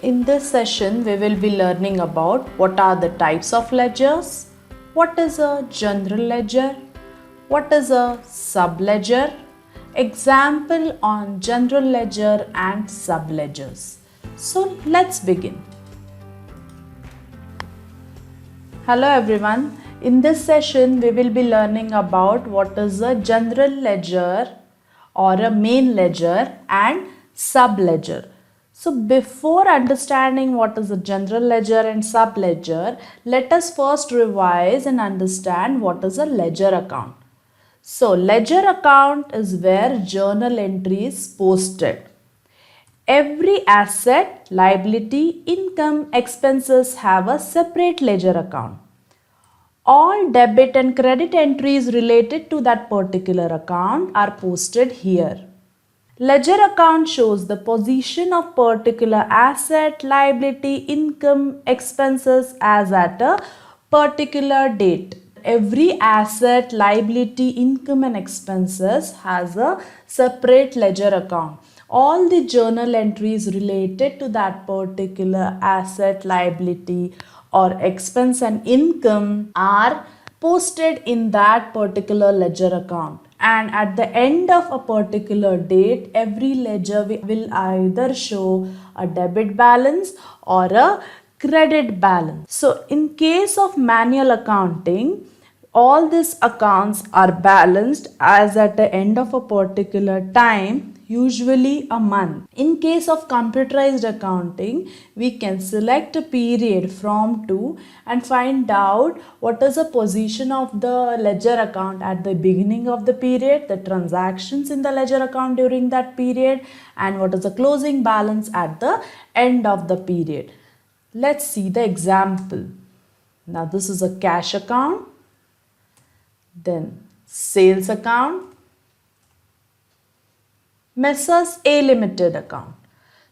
In this session, we will be learning about what are the types of ledgers, what is a general ledger, what is a subledger, example on general ledger and subledgers. So let's begin. Hello everyone. In this session, we will be learning about what is a general ledger or a main ledger and subledger. So before understanding what is a general ledger and subledger, let us first revise and understand what is a ledger account. So ledger account is where journal entries posted. Every asset, liability, income, expenses have a separate ledger account. All debit and credit entries related to that particular account are posted here. Ledger account shows the position of particular asset, liability, income, expenses as at a particular date. Every asset, liability, income and expenses has a separate ledger account. All the journal entries related to that particular asset, liability or expense and income are posted in that particular ledger account. And at the end of a particular date, every ledger will either show a debit balance or a credit balance. So in case of manual accounting, all these accounts are balanced as at the end of a particular time, usually a month. In case of computerized accounting, we can select a period from to and find out what is the position of the ledger account at the beginning of the period, the transactions in the ledger account during that period, and what is the closing balance at the end of the period. Let's see the example. Now this is a cash account, then sales account, Messrs A Limited account.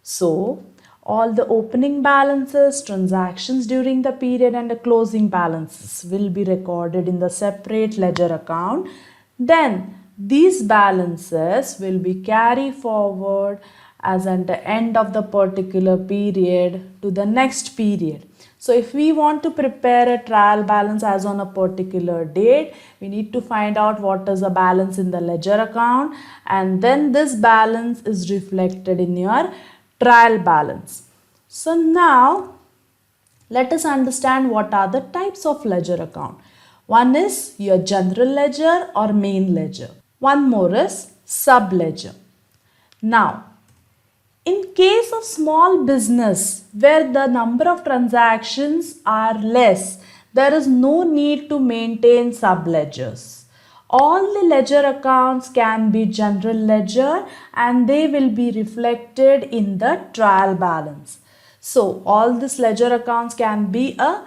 So all the opening balances, transactions during the period and the closing balances will be recorded in the separate ledger account. Then these balances will be carried forward as at the end of the particular period to the next period. So if we want to prepare a trial balance as on a particular date, we need to find out what is the balance in the ledger account, and then this balance is reflected in your trial balance. So now let us understand what are the types of ledger account. One is your general ledger or main ledger. One more is subledger. Now in case of small business where the number of transactions are less, there is no need to maintain subledgers. All the ledger accounts can be general ledger and they will be reflected in the trial balance. So all these ledger accounts can be a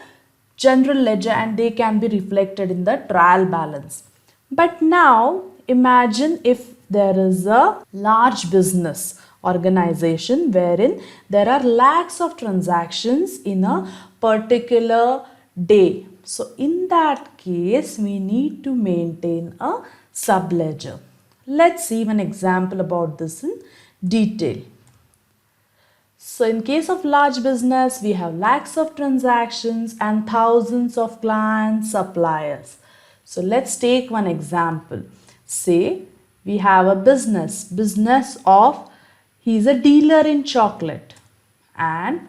general ledger and they can be reflected in the trial balance. But now imagine if there is a large business organization wherein there are lakhs of transactions in a particular day. So in that case, we need to maintain a subledger. Let's see one example about this in detail. So in case of large business, we have lakhs of transactions and thousands of clients, suppliers. So let's take one example. Say we have a business of, he is a dealer in chocolate and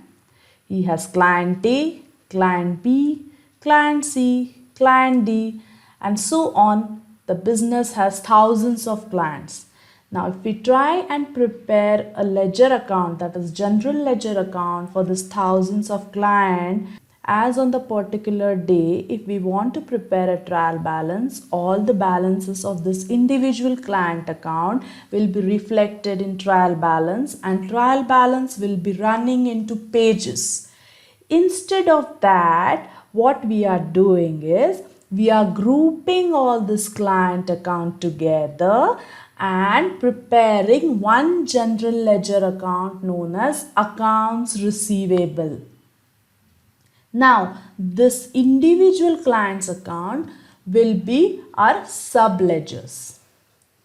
he has client A, client B, client C, client D and so on. The business has thousands of clients. Now if we try and prepare a ledger account, that is general ledger account for this thousands of clients, as on the particular day, if we want to prepare a trial balance, all the balances of this individual client account will be reflected in trial balance and trial balance will be running into pages. Instead of that, what we are doing is we are grouping all this client account together and preparing one general ledger account known as accounts receivable. Now, this individual client's account will be our subledgers.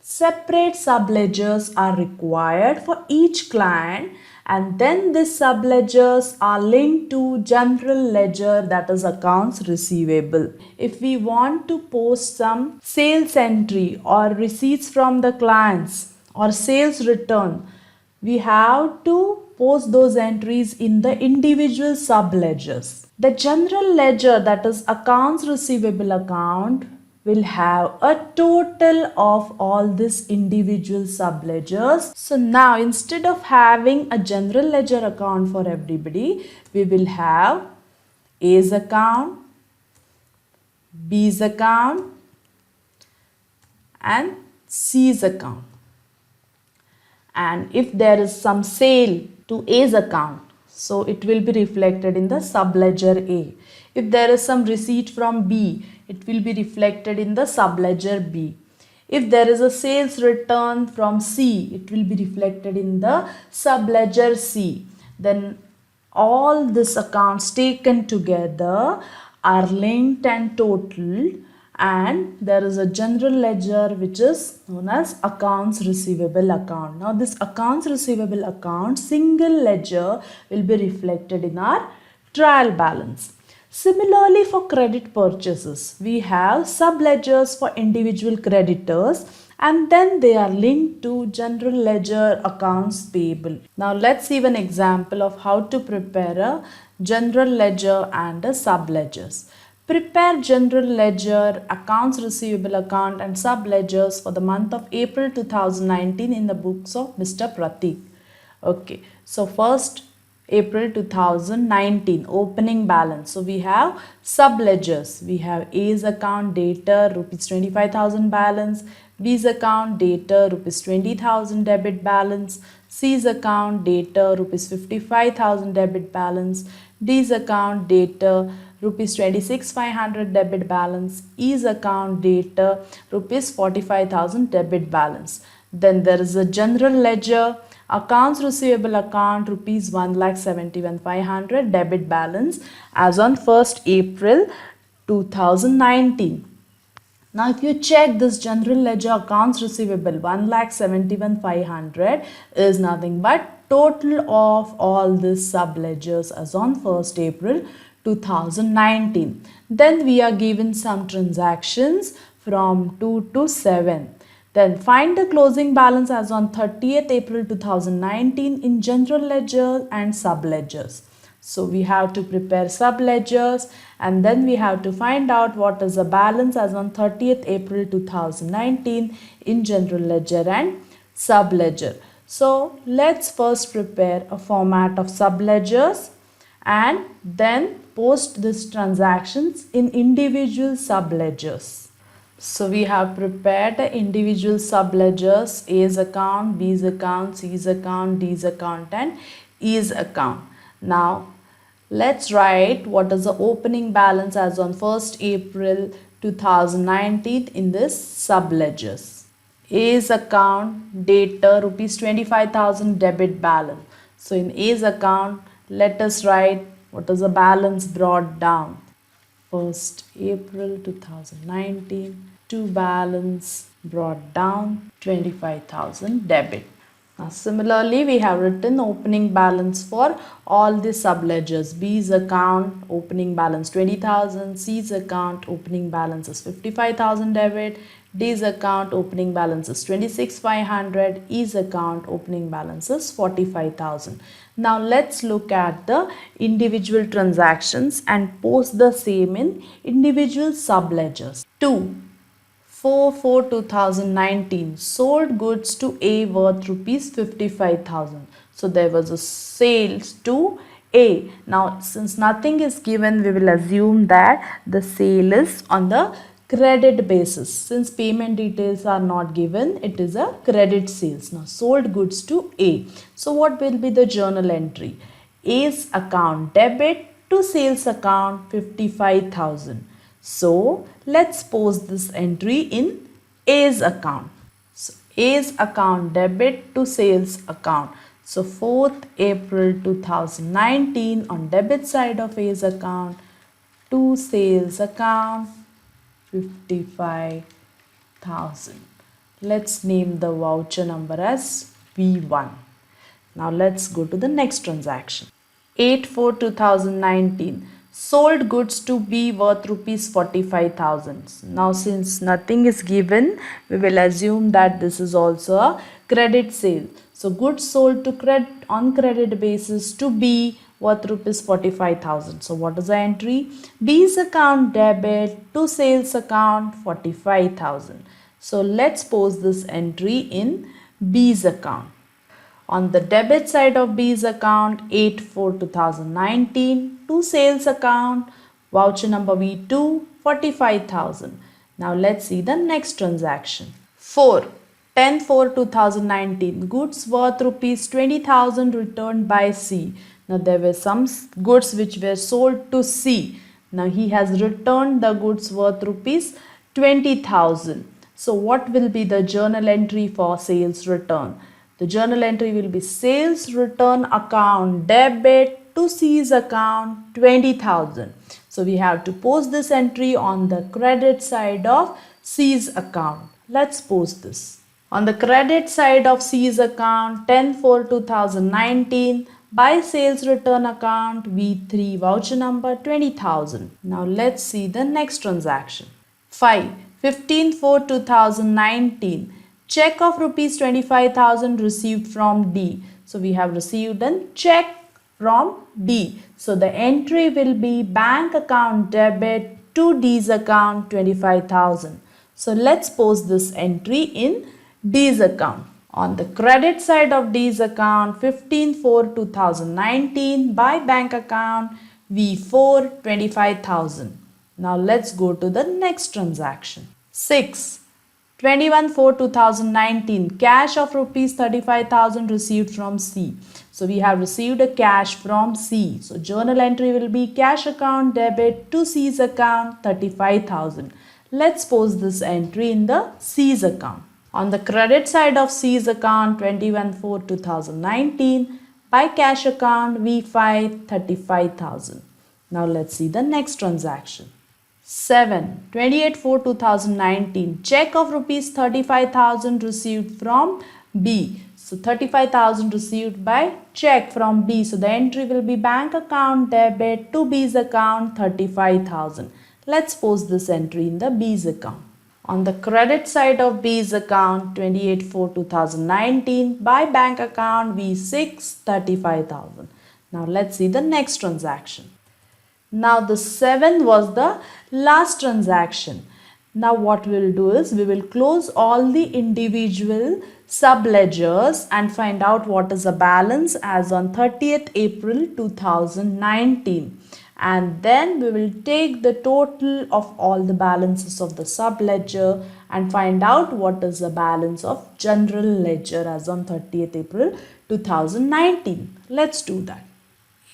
Separate subledgers are required for each client, and then these subledgers are linked to general ledger, that is accounts receivable. If we want to post some sales entry or receipts from the clients or sales return, we have to post those entries in the individual subledgers. The general ledger, that is accounts receivable account, will have a total of all these individual subledgers. So now instead of having a general ledger account for everybody, we will have A's account, B's account and C's account. And if there is some sale to A's account, so it will be reflected in the subledger A. If there is some receipt from B, it will be reflected in the subledger B. If there is a sales return from C, it will be reflected in the subledger C. Then all these accounts taken together are linked and totaled, and there is a general ledger which is known as accounts receivable account. Now this accounts receivable account single ledger will be reflected in our trial balance. Similarly, for credit purchases, we have subledgers for individual creditors, and then they are linked to general ledger accounts payable. Now let's see an example of how to prepare a general ledger and a subledgers. Prepare general ledger, accounts receivable account and subledgers for the month of April 2019 in the books of Mr. Pratik. Okay, so first April 2019 opening balance. So we have subledgers. We have A's account data rupees 25,000 balance, B's account data rupees 20,000 debit balance, C's account data rupees 55,000 debit balance, D's account data rupees 26,500 debit balance, E's account data rupees 45,000 debit balance. Then there is a general ledger, accounts receivable account rupees 1,71,500 debit balance as on 1st April 2019. Now if you check this general ledger accounts receivable 1,71,500 is nothing but total of all these subledgers as on 1st April 2019. Then we are given some transactions from 2 to 7. Then find the closing balance as on 30th April 2019 in general ledger and subledgers. So we have to prepare subledgers, and then we have to find out what is the balance as on 30th April 2019 in general ledger and subledger. So let's first prepare a format of subledgers and then post these transactions in individual subledgers. So we have prepared the individual subledgers, A's account, B's account, C's account, D's account and E's account. Now let's write what is the opening balance as on 1st April 2019 in this subledgers. A's account data rupees 25,000 debit balance. So in A's account, let us write what is the balance brought down. 1st April 2019 to balance brought down 25,000 debit. Now similarly, we have written opening balance for all the subledgers. B's account opening balance 20,000, C's account opening balance is 55,000 debit, D's account opening balance is 26,500, E's account opening balance is 45,000. Now let's look at the individual transactions and post the same in individual subledgers. 2/4/2019 sold goods to A worth rupees 55,000. So there was a sales to A. Now since nothing is given, we will assume that the sale is on the credit basis. Since payment details are not given, it is a credit sales. Now sold goods to A. So what will be the journal entry? A's account debit to sales account 55,000. So let's post this entry in A's account. So A's account debit to sales account. So 4th April 2019 on debit side of A's account to sales account 55,000. Let's name the voucher number as V1. Now let's go to the next transaction. 8/4/2019. Sold goods to B worth rupees 45,000. Now since nothing is given, we will assume that this is also a credit sale. So goods sold to credit on credit basis to B worth rupees 45,000. So what is the entry? B's account debit to sales account 45,000. So let's post this entry in B's account. On the debit side of B's account, 8/4/2019, to sales account, voucher number V2, 45,000. Now let's see the next transaction. 4. 10/4/2019, goods worth rupees 20,000 returned by C. Now there were some goods which were sold to C. Now he has returned the goods worth rupees 20,000. So what will be the journal entry for sales return? The journal entry will be sales return account debit to C's account 20,000. So we have to post this entry on the credit side of C's account. Let's post this. On the credit side of C's account, 10/4/2019, by sales return account V3, voucher number 20,000. Now let's see the next transaction. 5. 15/4/2019, check of rupees 25,000 received from D. So we have received a check from D. So the entry will be bank account debit to D's account 25,000. So let's post this entry in D's account. On the credit side of D's account, 15/4/2019, by bank account V4, 25,000. Now let's go to the next transaction. 6. 21/4/2019, cash of rupees 35,000 received from C. So we have received a cash from C. So journal entry will be cash account debit to C's account 35,000. Let's post this entry in the C's account. On the credit side of C's account, 21/4/2019, by cash account V5, 35,000. Now let's see the next transaction. 7. 28/4/2019, check of rupees 35,000 received from B. So 35,000 received by check from B. So the entry will be bank account debit to B's account 35,000. Let's post this entry in the B's account. On the credit side of B's account, 28/4/2019, by bank account V6, 35,000. Now let's see the next transaction. Now the 7th was the last transaction. Now what we will do is we will close all the individual subledgers and find out what is the balance as on 30th April 2019. And then we will take the total of all the balances of the subledger and find out what is the balance of general ledger as on 30th April 2019. Let's do that.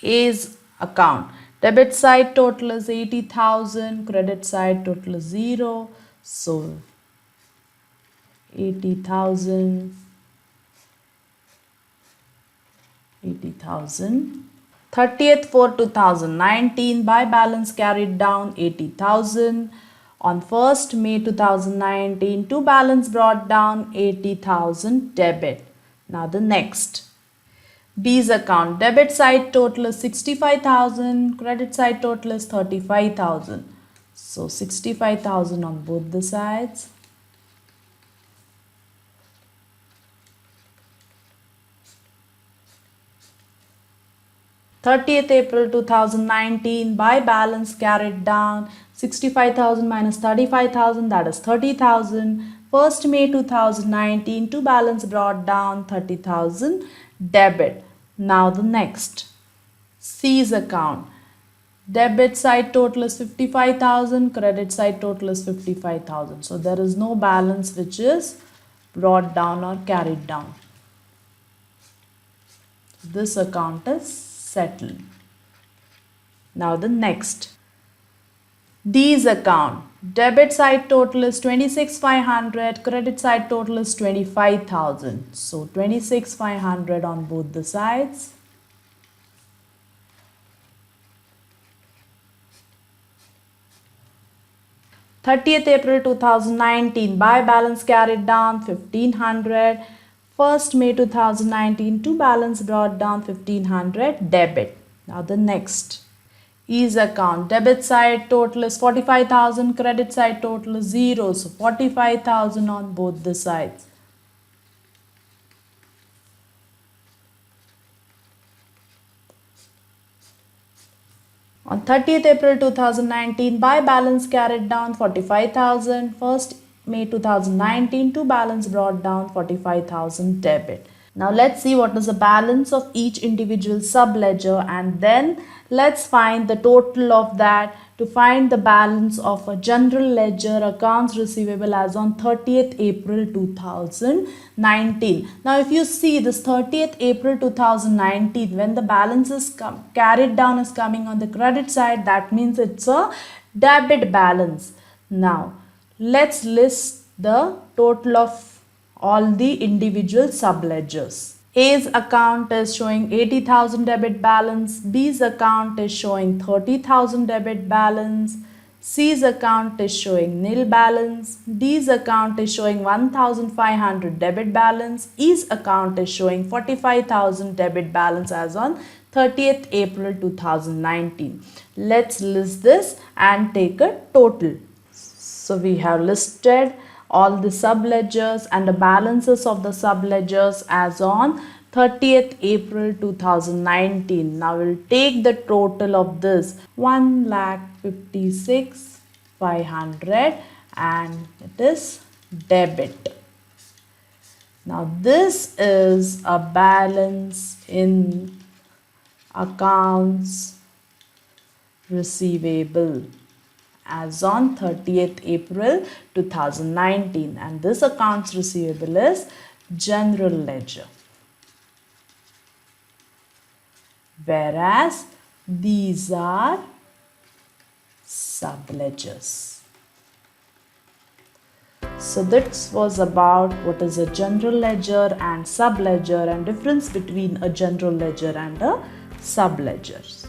A's account. Debit side total is 80,000, credit side total is 0. So 80,000, 80,000. 30th/4/2019, by balance carried down 80,000. On 1st May 2019, to balance brought down 80,000 debit. Now the next. B's account. Debit side total is 65,000. Credit side total is 35,000. So 65,000 on both the sides. April 30th 2019, by balance carried down 65,000 minus 35,000, that is 30,000. 1st May 2019, to balance brought down 30,000 debit. Now the next. C's account. Debit side total is 55,000, credit side total is 55,000. So there is no balance which is brought down or carried down. This account is settled. Now the next. D's account. Debit side total is 26,500, credit side total is 25,000. So 26,500 on both the sides. 30th April 2019, buy balance carried down 1500. 1st May 2019, to balance brought down 1500, debit. Now the next is account. Debit side total is 45,000, credit side total is 0. So 45,000 on both the sides. On 30th April 2019, buy balance carried down 45,000. 1st May 2019, to balance brought down 45,000, debit. Now let's see what is the balance of each individual sub-ledger, and then let's find the total of that to find the balance of a general ledger accounts receivable as on 30th April 2019. Now if you see this 30th April 2019, when the balance is carried down is coming on the credit side, that means it's a debit balance. Now let's list the total of all the individual subledgers. A's account is showing 80,000 debit balance, B's account is showing 30,000 debit balance, C's account is showing nil balance, D's account is showing 1,500 debit balance, E's account is showing 45,000 debit balance as on 30th April 2019. Let's list this and take a total. So we have listed all the subledgers and the balances of the subledgers as on 30th April 2019. Now we'll take the total of this 1,56,500 and it is debit. Now this is a balance in accounts receivable as on 30th April 2019, and this accounts receivable is general ledger, whereas these are subledgers. So this was about what is a general ledger and subledger and difference between a general ledger and a subledgers.